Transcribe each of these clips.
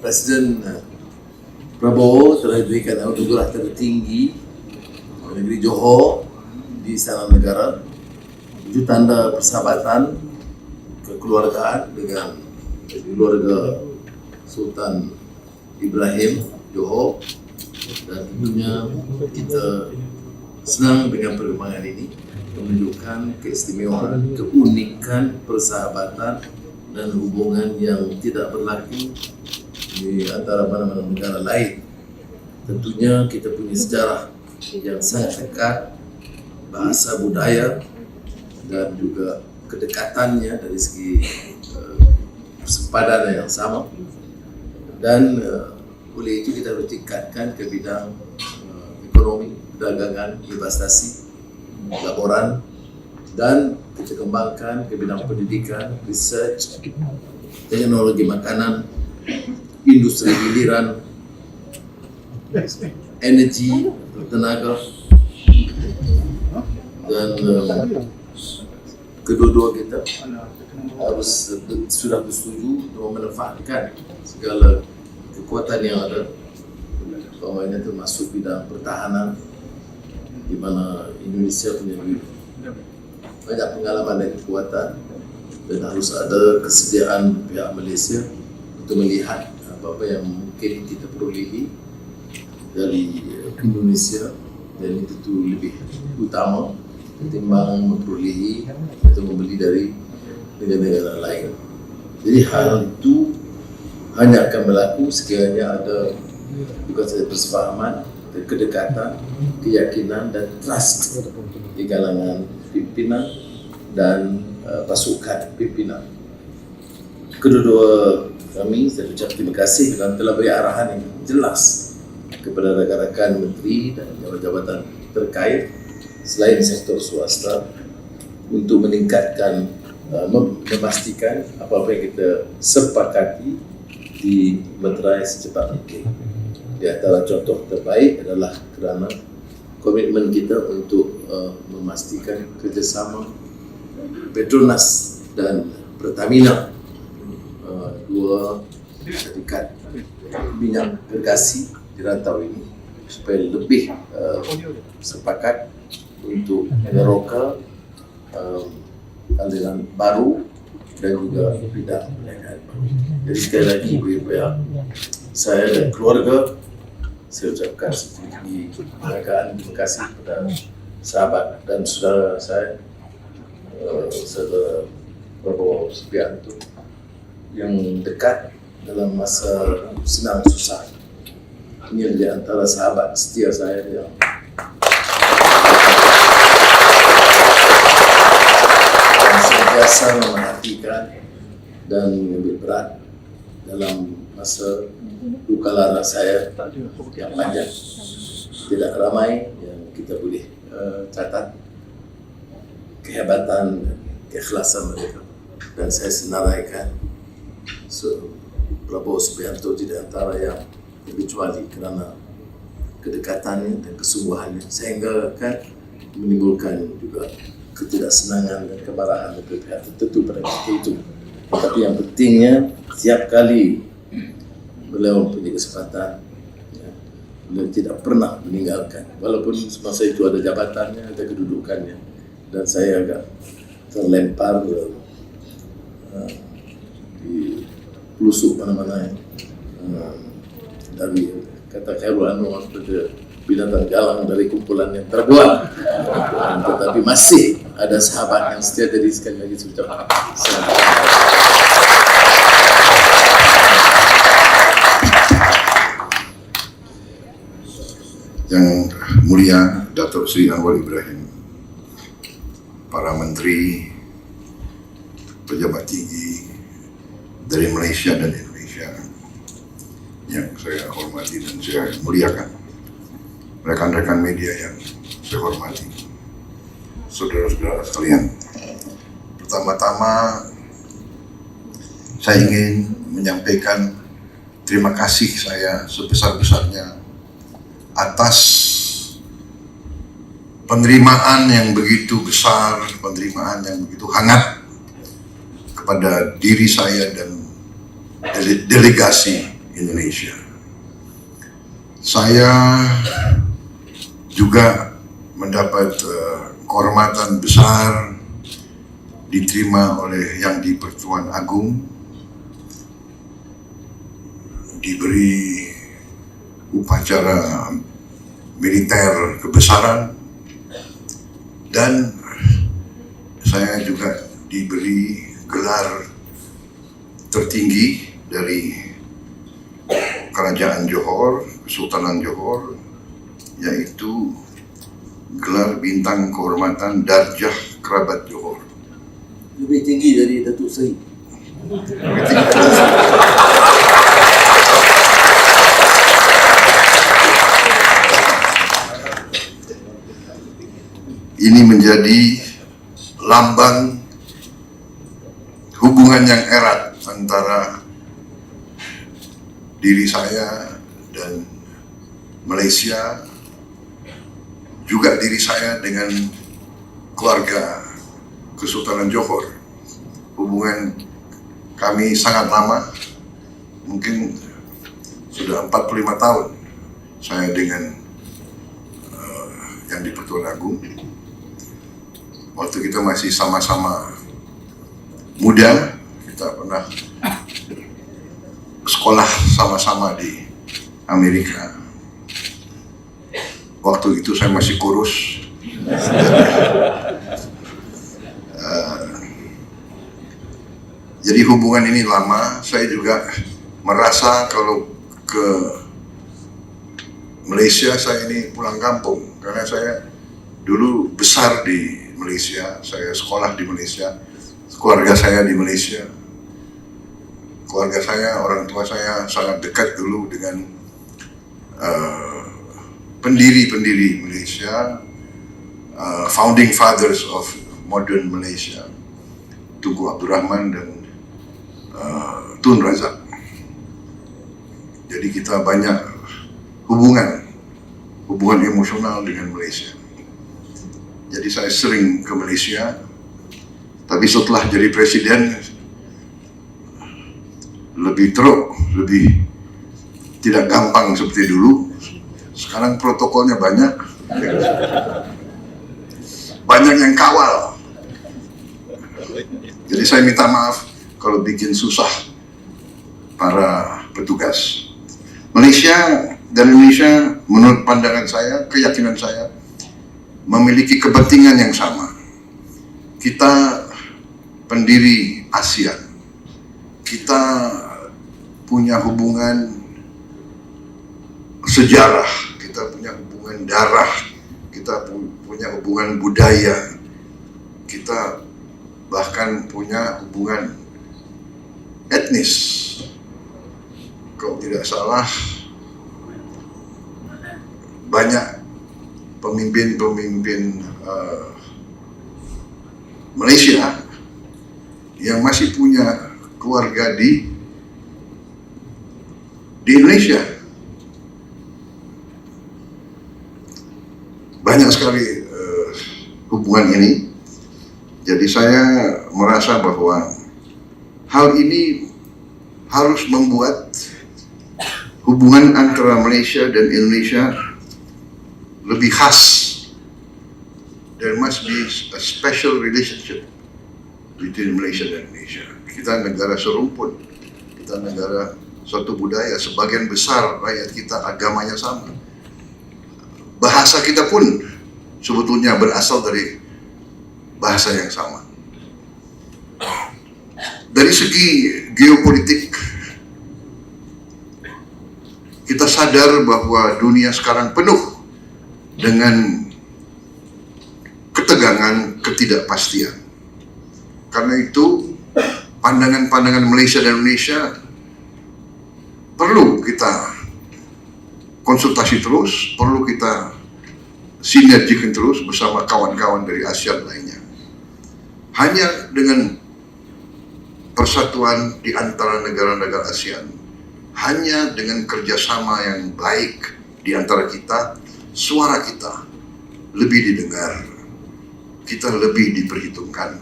Presiden Prabowo telah diberikan anugerah tertinggi negeri Johor di Istana Negara. Itu tanda persahabatan kekeluargaan dengan keluarga Sultan Ibrahim Johor, dan tentunya kita senang dengan perkembangan ini, menunjukkan keistimewaan, keunikan persahabatan dan hubungan yang tidak berlaku di antara mana-mana negara lain. Tentunya kita punya sejarah yang sangat dekat, bahasa budaya dan juga kedekatannya dari segi persepadanan yang sama, dan oleh itu kita harus tingkatkan ke bidang ekonomi, perdagangan, investasi, laporan, dan kita kembangkan ke bidang pendidikan, research, teknologi makanan, industri hiliran, energi, tenaga, dan kedua-dua kita harus sudah bersetuju untuk memanfaatkan segala kekuatan yang ada, umpamanya termasuk bidang pertahanan, di mana Indonesia punya banyak pengalaman dan kekuatan, dan harus ada kesediaan pihak Malaysia untuk melihat apa-apa yang mungkin kita perolehi dari Indonesia, dan itu lebih utama ketimbang memperolehi atau membeli dari negara-negara lain. Jadi hal itu hanya akan berlaku sekiranya ada bukan saja persefahaman, kedekatan, keyakinan dan trust di kalangan pimpinan dan pasukan pimpinan. Kedua-dua kami, saya ucap terima kasih kerana telah beri arahan yang jelas kepada rakan-rakan menteri dan jabatan terkait selain sektor swasta untuk meningkatkan, memastikan apa-apa yang kita sepakati dimeterai secepat mungkin. Di antara contoh terbaik adalah kerana komitmen kita untuk memastikan kerjasama Petronas dan Pertamina, dua syarikat minyak gergasi di rantau ini, supaya lebih sepakat untuk meneroka aliran baru dan juga bidang perniagaan baru. Jadi sekali lagi saya dan keluarga, saya ucapkan setinggi penghargaan, terima kasih kepada sahabat dan saudara saya, saudara Prabowo Subianto, yang dekat dalam masa senang susah. Ini di antara sahabat setia saya yang sentiasa memerhatikan dan mengambil berat dalam masa luka lara saya yang panjang. Tidak ramai yang kita boleh catat kehebatan dan keikhlasan mereka, dan saya senaraikan Prabowo Subianto di antara yang terkecuali kerana kedekatannya dan kesungguhannya, sehingga akan menimbulkan juga ketidaksenangan dan kemarahan dari pihak tertentu pada ketika itu. Tapi yang pentingnya, setiap kali beliau mempunyai kesempatan, beliau tidak pernah meninggalkan, walaupun semasa itu ada jabatannya, ada kedudukannya, dan saya agak terlempar di pelusuk mana-mana dari kata Khairul Anwar seperti binatang galang dari kumpulan yang terbuang. Tetapi masih ada sahabat yang setia. Jadi sekali lagi saya ucapkan Yang Mulia Datuk Seri Anwar Ibrahim, para menteri, pejabat tinggi dari Malaysia dan Indonesia yang saya hormati dan saya muliakan, rekan-rekan media yang saya hormati, saudara-saudara sekalian. Pertama-tama saya ingin menyampaikan terima kasih saya sebesar-besarnya atas penerimaan yang begitu besar, penerimaan yang begitu hangat kepada diri saya dan delegasi Indonesia. Saya juga mendapat kehormatan besar diterima oleh Yang di-Pertuan Agong, diberi upacara militer kebesaran, dan saya juga diberi gelar tertinggi dari Kerajaan Johor, Kesultanan Johor, yaitu gelar bintang kehormatan Darjah Kerabat Johor. Lebih tinggi dari Datuk Seri. Ini menjadi lambang hubungan yang erat antara diri saya dan Malaysia, juga diri saya dengan keluarga Kesultanan Johor. Hubungan kami sangat lama, mungkin sudah 45 tahun saya dengan Yang di-Pertuan Agong. Waktu kita masih sama-sama muda, kita pernah sekolah sama-sama di Amerika. Waktu itu saya masih kurus. Jadi hubungan ini lama. Saya juga merasa kalau ke Malaysia saya ini pulang kampung, karena saya dulu besar di Malaysia, saya sekolah di Malaysia, keluarga saya di Malaysia. Keluarga saya, orang tua saya sangat dekat dulu dengan pendiri-pendiri Malaysia, founding fathers of modern Malaysia, Tunku Abdul Rahman dan Tun Razak. Jadi kita banyak hubungan emosional dengan Malaysia. Jadi saya sering ke Malaysia, tapi setelah jadi presiden lebih teruk, lebih tidak gampang seperti dulu. Sekarang protokolnya banyak yang kawal. Jadi saya minta maaf kalau bikin susah para petugas. Malaysia dan Indonesia, menurut pandangan saya, keyakinan saya, memiliki kepentingan yang sama. Kita pendiri ASEAN, kita punya hubungan sejarah, kita punya hubungan darah, kita punya hubungan budaya, kita bahkan punya hubungan etnis. Kalau tidak salah, banyak pemimpin Malaysia yang masih punya keluarga di Indonesia. Banyak sekali hubungan ini. Jadi saya merasa bahwa hal ini harus membuat hubungan antara Malaysia dan Indonesia lebih khas. There must be a special relationship between Malaysia dan Indonesia. Kita negara serumpun, kita negara suatu budaya, sebagian besar rakyat kita agamanya sama. Bahasa kita pun sebetulnya berasal dari bahasa yang sama. Dari segi geopolitik, kita sadar bahwa dunia sekarang penuh dengan ketegangan, ketidakpastian. Karena itu, pandangan-pandangan Malaysia dan Indonesia perlu kita konsultasi terus, perlu kita sinergikan terus bersama kawan-kawan dari ASEAN lainnya. Hanya dengan persatuan di antara negara-negara ASEAN, hanya dengan kerjasama yang baik di antara kita, suara kita lebih didengar, kita lebih diperhitungkan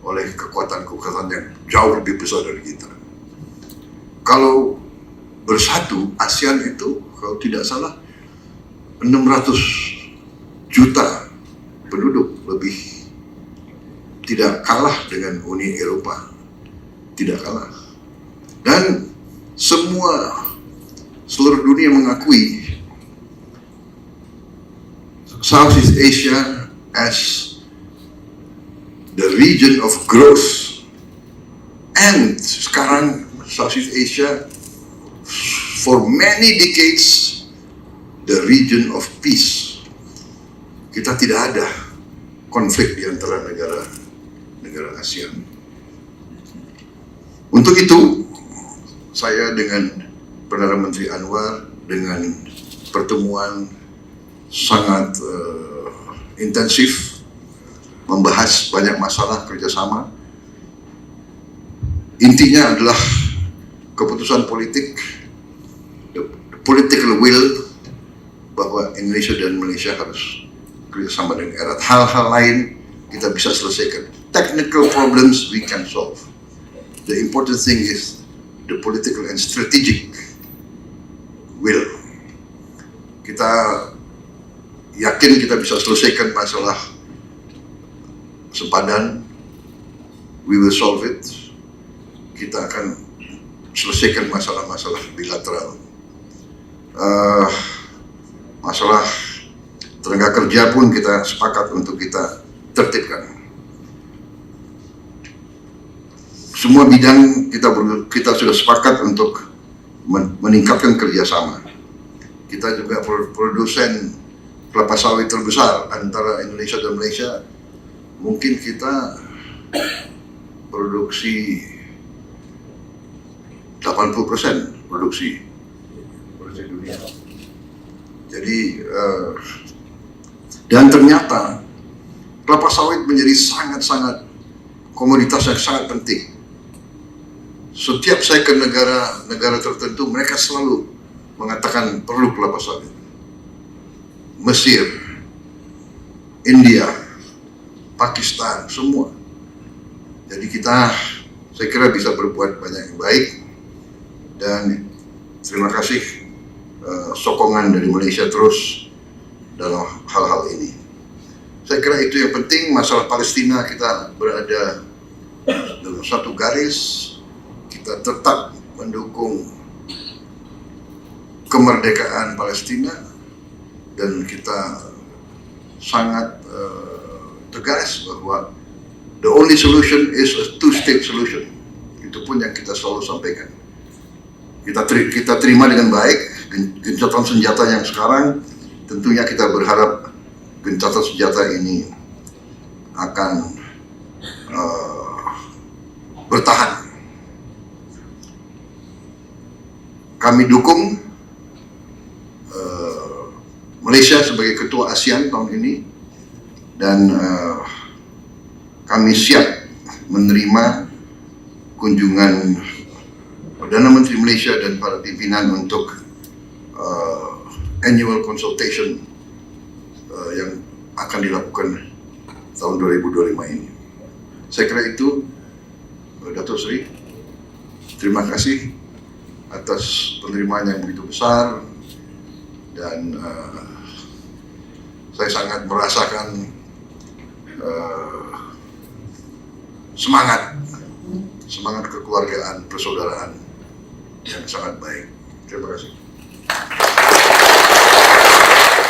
oleh kekuatan-kekuatan yang jauh lebih besar dari kita. kalau bersatu, ASEAN itu kalau tidak salah 600 juta penduduk lebih, tidak kalah dengan Uni Eropa, tidak kalah. Dan seluruh dunia mengakui Southeast Asia as the region of growth, and sekarang Southeast Asia for many decades the region of peace. Kita tidak ada konflik di antara negara ASEAN. Untuk itu, saya dengan Perdana Menteri Anwar dengan pertemuan sangat intensif, membahas banyak masalah kerjasama. Intinya adalah keputusan politik, the political will, bahwa Indonesia dan Malaysia harus kerjasama dengan erat. Hal-hal lain kita bisa selesaikan. Technical problems we can solve. The important thing is the political and strategic will. Kita yakin kita bisa selesaikan masalah sepadan. We will solve it. Kita akan selesaikan masalah-masalah bilateral. Masalah tenaga kerja pun kita sepakat untuk kita tertibkan. Semua bidang kita sudah sepakat untuk meningkatkan kerjasama. Kita juga produsen kelapa sawit terbesar antara Indonesia dan Malaysia. Mungkin kita produksi 80% produksi dunia. Jadi dan ternyata kelapa sawit menjadi sangat-sangat komoditas yang sangat penting. Setiap saya ke negara tertentu, mereka selalu mengatakan perlu kelapa sawit. Mesir, India, Pakistan, semua. Jadi saya kira bisa berbuat banyak yang baik. Dan terima kasih sokongan dari Malaysia terus dalam hal-hal ini. Saya kira itu yang penting. Masalah Palestina, kita berada dalam satu garis. Kita tetap mendukung kemerdekaan Palestina dan kita sangat tegas bahwa the only solution is a two-state solution. Itu pun yang kita selalu sampaikan. Kita terima dengan baik gencatan senjata yang sekarang. Tentunya kita berharap gencatan senjata ini akan bertahan. Kami dukung Malaysia sebagai ketua ASEAN tahun ini, dan kami siap menerima kunjungan Perdana Menteri Malaysia dan para pimpinan untuk annual consultation yang akan dilakukan tahun 2025 ini. Saya kira itu, Datuk Seri. Terima kasih atas penerimaan yang begitu besar, dan saya sangat merasakan semangat kekeluargaan, persaudaraan yang sangat baik. Terima kasih.